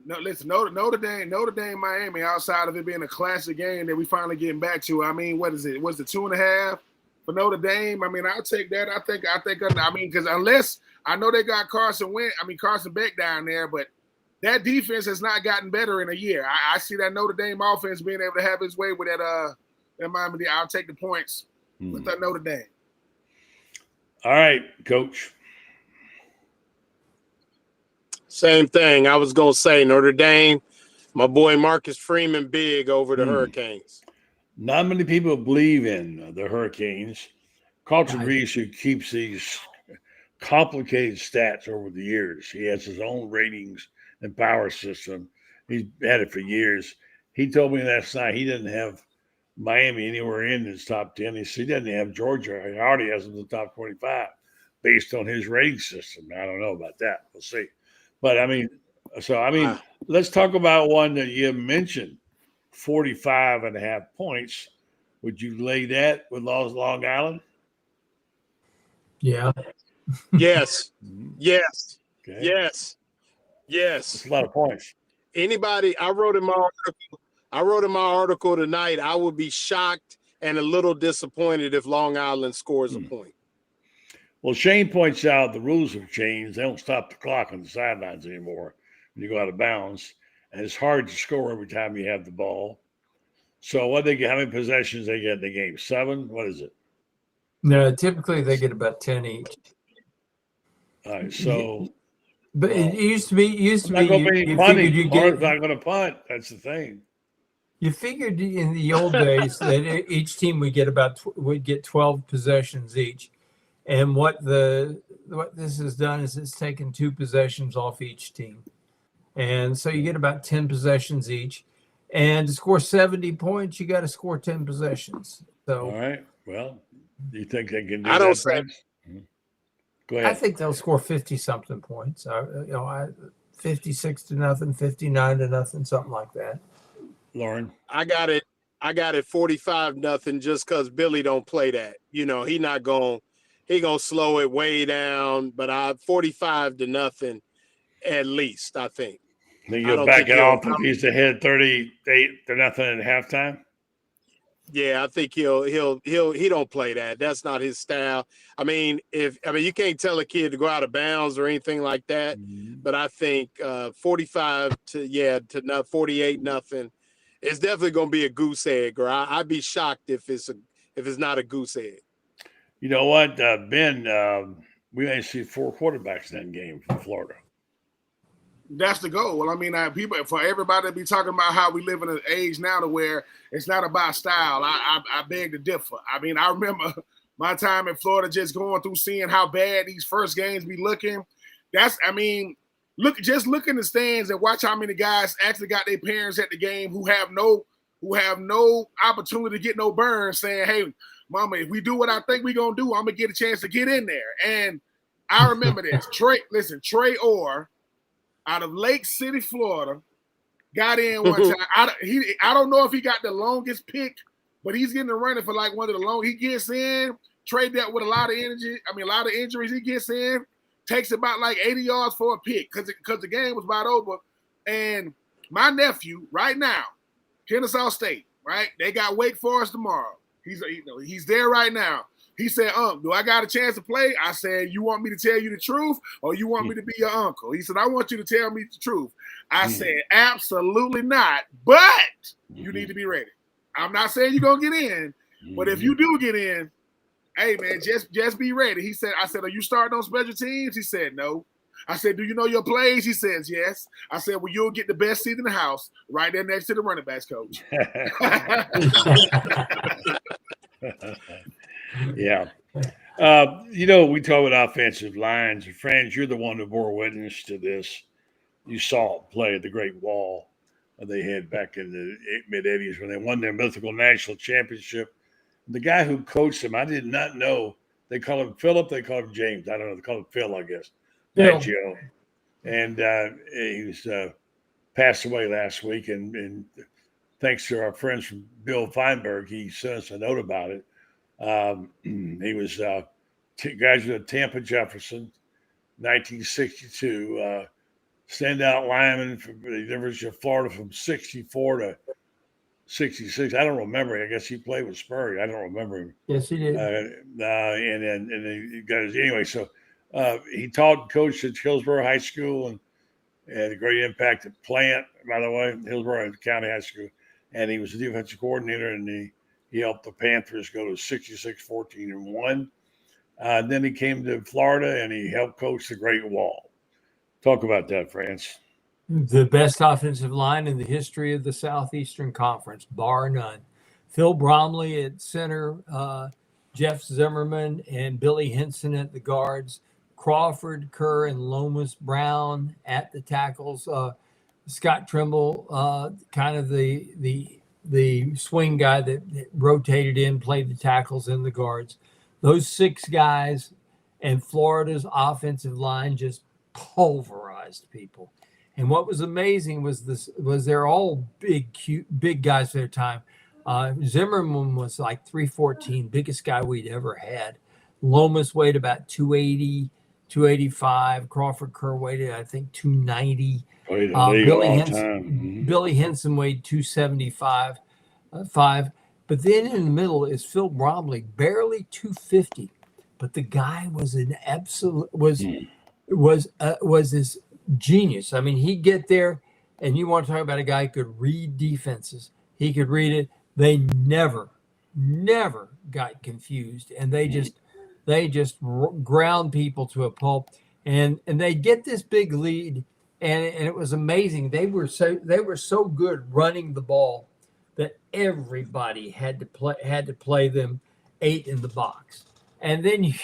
No, listen, Notre Dame, Miami. Outside of it being a classic game that we finally getting back to, I mean, what is it? Was it 2.5 for Notre Dame? I mean, I'll take that. I think. I mean, because unless I know they got Carson Beck down there, but that defense has not gotten better in a year. I see that Notre Dame offense being able to have his way with that Miami. I'll take the points with that Notre Dame. All right, Coach. Same thing. I was going to say Notre Dame, my boy Marcus Freeman big over the Hurricanes. Not many people believe in the Hurricanes. Carlton Reese, who keeps these complicated stats over the years. He has his own ratings and power system. He's had it for years. He told me last night he didn't have Miami anywhere in his top 10. He doesn't have Georgia. He already has them in the top 25 based on his rating system. I don't know about that. We'll see. But, let's talk about one that you mentioned, 45.5 points. Would you lay that with Long Island? Yeah. Yes. Yes. Okay. Yes. Yes. That's a lot of points. Anybody, I wrote in my article tonight, I would be shocked and a little disappointed if Long Island scores a point. Well, Shane points out the rules have changed. They don't stop the clock on the sidelines anymore when you go out of bounds. And it's hard to score every time you have the ball. So what they get, how many possessions they get in the game? 7? What is it? No, typically they get about 10 each. All right, so but it used to be you not going to punt. That's the thing. You figured in the old days that each team would get 12 possessions each. And what this has done is it's taken 2 possessions off each team. And so you get about 10 possessions each. And to score 70 points, you got to score 10 possessions. So all right. Well, do you think they can do I don't say. Go ahead. I think they'll score 50-something points. 56-0, 59-0, something like that. Loren? I got it 45-0 just because Billy don't play that. You know, he gonna slow it way down, but 45-0 at least, I think. Then you'll back it off if he's ahead 38-0 at halftime. Yeah, I think he don't play that. That's not his style. I mean, you can't tell a kid to go out of bounds or anything like that. But I think 48-0 is definitely going to be a goose egg. Or I'd be shocked if it's not a goose egg. You know what, Ben? We may see 4 quarterbacks in that game from Florida. That's the goal. Well, I mean, people, for everybody to be talking about how we live in an age now to where it's not about style, I beg to differ. I mean, I remember my time in Florida just going through seeing how bad these first games be looking. Look in the stands and watch how many guys actually got their parents at the game who have no opportunity to get no burn, saying, "Hey, Mama, if we do what I think we're gonna do, I'm gonna get a chance to get in there." And I remember this. Trey Orr out of Lake City, Florida, got in one time. I don't know if he got the longest pick, but he's getting the running for like one of the long. He gets in, Trey dealt with a lot of injuries. He gets in, takes about like 80 yards for a pick because the game was about over. And my nephew, right now, Kennesaw State, right? They got Wake Forest tomorrow. He's there right now. He said, do I got a chance to play? I said, you want me to tell you the truth or you want me to be your uncle? He said, I want you to tell me the truth. I said, absolutely not, but you need to be ready. I'm not saying you're going to get in, but if you do get in, hey, man, just be ready. I said, are you starting on special teams? He said, no. I said, do you know your plays? He says, yes. I said, well, you'll get the best seat in the house right there next to the running backs coach. Yeah. We talk about offensive lines. Franz, you're the one who bore witness to this. You saw it play at the Great Wall they had back in the mid 80s when they won their mythical national championship. The guy who coached them, I did not know. They call him Philip. They call him James. I don't know. They call him Phil, I guess. Phil. Maggio. And he was passed away last week. And thanks to our friends from Bill Feinberg, he sent us a note about it. He was graduate of Tampa Jefferson, 1962. Standout lineman from the University of Florida from 64 to 66. I don't remember. I guess he played with Spurrier. I don't remember him. Yes, he did. And he got his anyway. So he taught and coached at Hillsborough High School and had a great impact at Plant, by the way, Hillsborough County High School. And he was the defensive coordinator, and he helped the Panthers go to 66-14-1. Then he came to Florida, and he helped coach the Great Wall. Talk about that, Franz. The best offensive line in the history of the Southeastern Conference, bar none. Phil Bromley at center, Jeff Zimmerman and Billy Henson at the guards, Crawford, Kerr, and Lomas Browne at the tackles. Scott Trimble, kind of the swing guy that rotated in, played the tackles and the guards. Those six guys and Florida's offensive line just pulverized people. And what was amazing was they're all big guys for their time. Zimmerman was like 314, biggest guy we'd ever had. Lomas weighed about 280, 285. Crawford Kerr weighed, I think, 290. Billy Henson weighed 275. But then in the middle is Phil Bromley, barely 250. But the guy was an absolute was this genius. I mean, he'd get there, and you want to talk about a guy who could read defenses. He could read it. They never got confused, and they just ground people to a pulp. And they get this big lead, and it was amazing. They were so good running the ball that everybody had to play them 8 in the box. And then you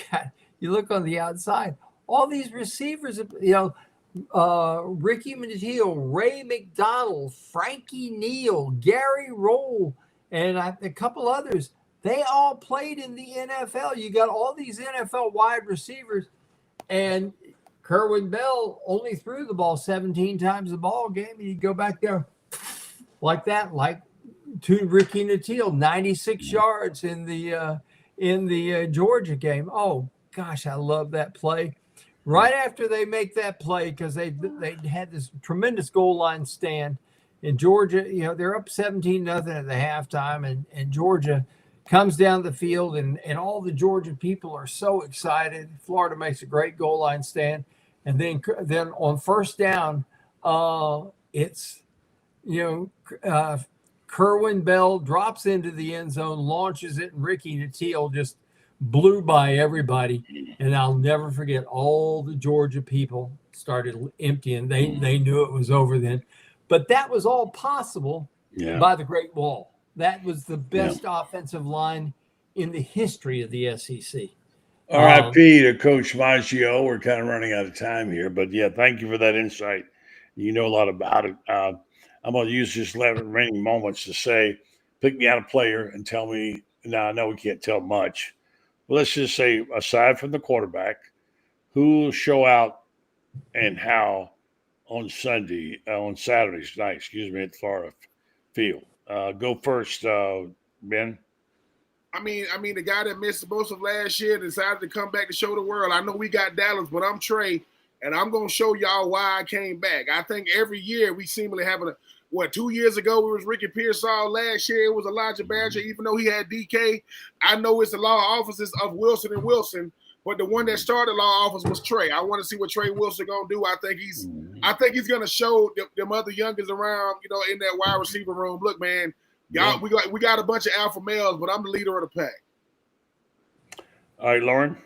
look on the outside. All these receivers, Ricky Mantil, Ray McDonald, Frankie Neal, Gary Roll, and a couple others. They all played in the NFL. You got all these NFL wide receivers, and Kerwin Bell only threw the ball 17 times a ball game. And you go back there like that, like to Ricky Mantil, 96 yards in the Georgia game. Oh gosh, I love that play. Right after they make that play, because they had this tremendous goal line stand in Georgia, they're up 17-0 at the halftime, and Georgia comes down the field, and all the Georgia people are so excited. Florida makes a great goal line stand, and then on first down, it's Kerwin Bell drops into the end zone, launches it, and Ricky Mantil just blew by everybody. And I'll never forget, all the Georgia people started emptying. They knew it was over then. But that was all possible by the Great Wall. That was the best offensive line in the history of the SEC. R.I.P. to Coach Maggio. We're kind of running out of time here. But, thank you for that insight. You know a lot about it. I'm going to use this remaining moments to say, pick me out a player and tell me, I know we can't tell much. Well, let's just say, aside from the quarterback, who will show out and how on Saturday night, at the Florida field. Go first, Ben. I mean, the guy that missed most of last year decided to come back to show the world. I know we got Dallas, but I'm Trey, and I'm going to show y'all why I came back. I think every year we seemingly have 2 years ago it was Ricky Pearsall. Last year it was Elijah Badger. Even though he had DK, I know it's the law offices of Wilson and Wilson, but the one that started law office was Trey. I want to see what Trey Wilson gonna do. I think he's gonna show them other youngers around, in that wide receiver room. Look, man, y'all, we got a bunch of alpha males, but I'm the leader of the pack. All right, Loren.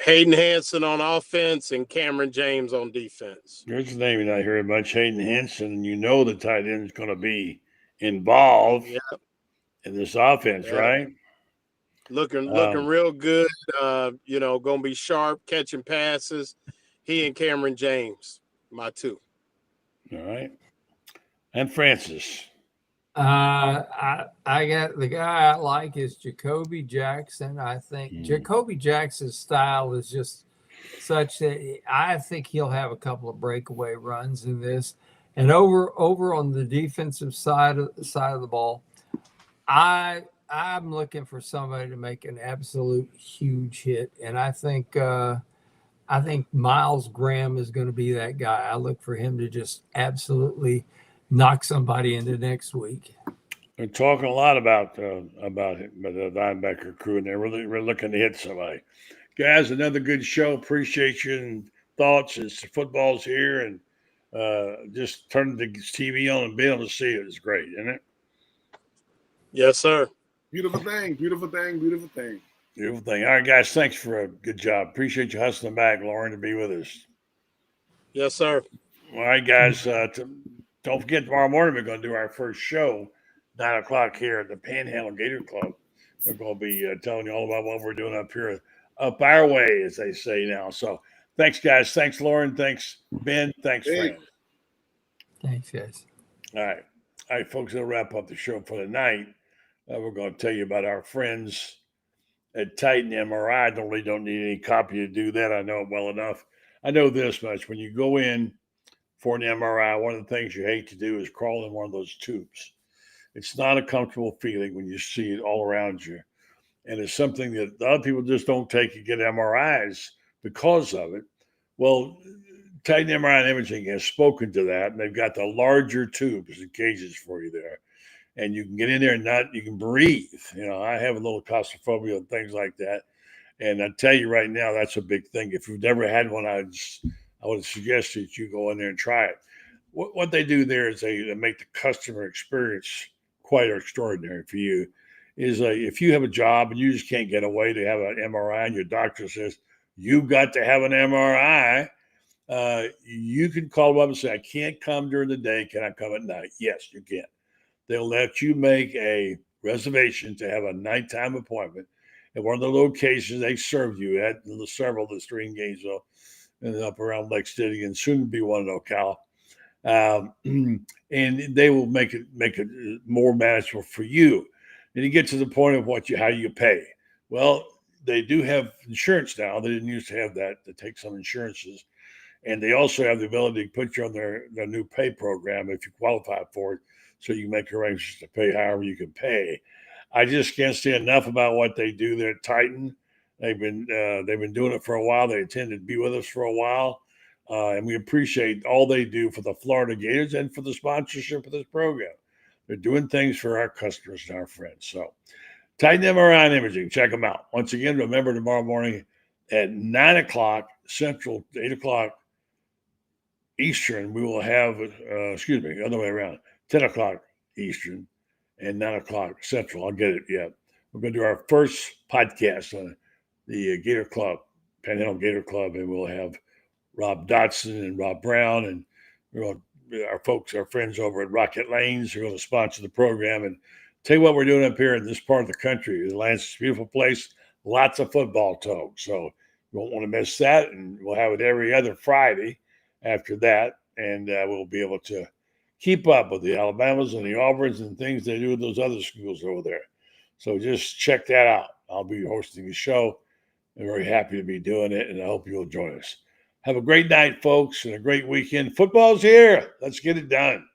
Hayden Hanson on offense and Cameron James on defense. There's a name I hear about, Hayden Hanson. The tight end is going to be involved in this offense, right? Looking real good. Gonna be sharp, catching passes. He and Cameron James, my two. All right. And Francis. I got the guy I like is Jacoby Jackson. I think Jacoby Jackson's style is just such that I think he'll have a couple of breakaway runs in this. And over on the defensive side of the ball, I'm looking for somebody to make an absolute huge hit, and I think Miles Graham is going to be that guy. I look for him to just absolutely knock somebody into next week. They're talking a lot about the linebacker crew, and they're really looking to hit somebody. Guys, another good show. Appreciate you and thoughts. It's football's here, and just turning the TV on and being able to see it is great, isn't it? Yes, sir. Beautiful thing. Beautiful thing. Beautiful thing. Beautiful thing. All right, guys. Thanks for a good job. Appreciate you hustling back, Loren, to be with us. Yes, sir. All right, guys. Don't forget, tomorrow morning we're going to do our first show, 9 o'clock here at the Panhandle Gator Club. We're going to be telling you all about what we're doing up here, up our way, as they say now. So thanks, guys. Thanks, Loren. Thanks, Ben. Thanks, Franz. Thanks, guys. All right, folks. That'll wrap up the show for the night. We're going to tell you about our friends at Titan MRI. Don't need any copy to do that. I know it well enough. I know this much. When you go in for an MRI, one of the things you hate to do is crawl in one of those tubes. It's not a comfortable feeling when you see it all around you. And it's something that a lot of people just don't take and get MRIs because of it. Well, Titan MRI and Imaging has spoken to that, and they've got the larger tubes and cages for you there. And you can get in there and you can breathe. I have a little claustrophobia and things like that. And I tell you right now, that's a big thing. If you've never had one, I would suggest that you go in there and try it. What they do there is they make the customer experience quite extraordinary for you. Is if you have a job and you just can't get away to have an MRI and your doctor says, you've got to have an MRI, you can call them up and say, I can't come during the day. Can I come at night? Yes, you can. They'll let you make a reservation to have a nighttime appointment at one of the locations they serve you at, several of the stream Gainesville and up around Lake City, and soon to be one in Ocala. And they will make it more manageable for you. And you get to the point of how you pay. Well, they do have insurance now. They didn't used to have that. They take some insurances. And they also have the ability to put you on their new pay program if you qualify for it, so you can make arrangements to pay however you can pay. I just can't say enough about what they do there at Titan. They've been doing it for a while. They intend to be with us for a while. And we appreciate all they do for the Florida Gators and for the sponsorship of this program. They're doing things for our customers and our friends. So Titan MRI and Imaging, check them out. Once again, remember tomorrow morning at 9 o'clock Central, 8 o'clock Eastern, we will have, other way around, 10 o'clock Eastern and 9 o'clock Central. I'll get it yet. We're going to do our first podcast on the Gator Club, Panhandle Gator Club, and we'll have Rob Dotson and Rob Browne, and our friends over at Rocket Lanes are going to sponsor the program. And tell you what we're doing up here in this part of the country. Atlanta's a beautiful place, lots of football talk. So you won't want to miss that. And we'll have it every other Friday after that. And we'll be able to keep up with the Alabamas and the Auburns and things they do with those other schools over there. So just check that out. I'll be hosting the show. I'm very happy to be doing it, and I hope you'll join us. Have a great night, folks, and a great weekend. Football's here. Let's get it done.